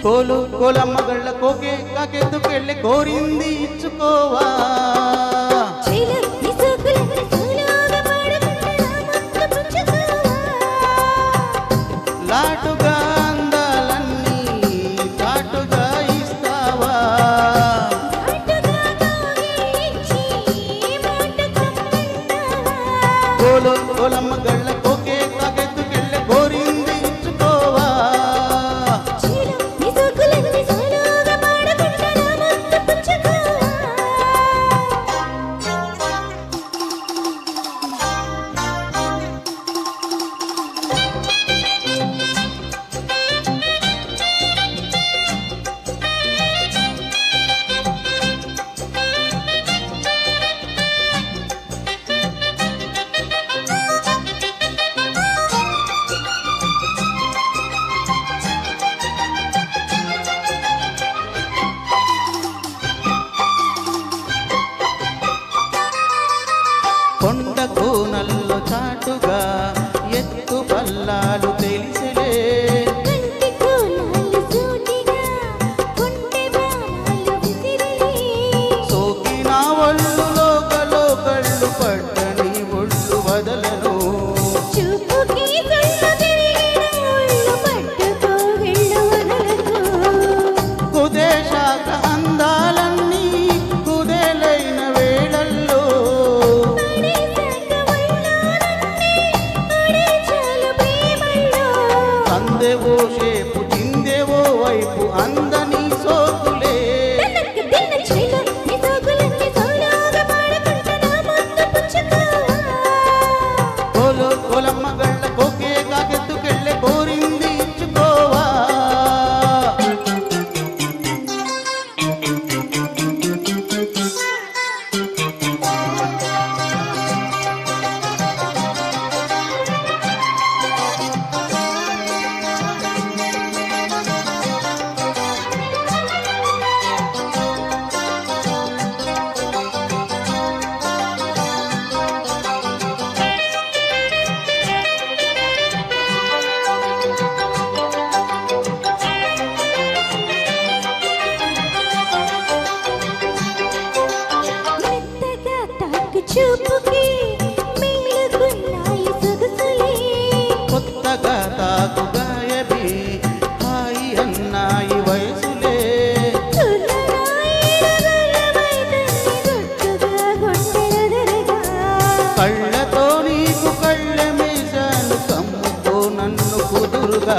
కోలు కోలమ్మ గళ్ళ కోకే కాకెత్తుకెళ్ళి కోరింది ఇచ్చుకోవా లాటుగా అందాలన్నీ చాటుగా ఇస్తావా కోలు కోలమ్మ గళ్ళ కోకే కాకెత్తుకెళ్ళి కోరింది ఇచ్చుకోవా కొండ కోనల్లో చాటుగా ఎత్తు పల్లాలు తెలిసలే సోకిన ఒళ్ళులో కళ్ళు పడ్డని ఒళ్ళు వదలను కుదేశాక అందాలన్నీ కుదేలైన వేళల్లో అందేవో షేపు చిందేవో వైపు అందని సోకులే కోలో కోలమ్మ గళ్ళ కోకే కాకెత్తుకెళ్ళే కోరింది ఇచ్చుకోవా కొత్తగా తాకుగాయబి హాయి అన్నాయి వయసులే కళ్ళతో నీకు కళ్ళ మేసాను కమ్ముతో నన్ను కుదురుగా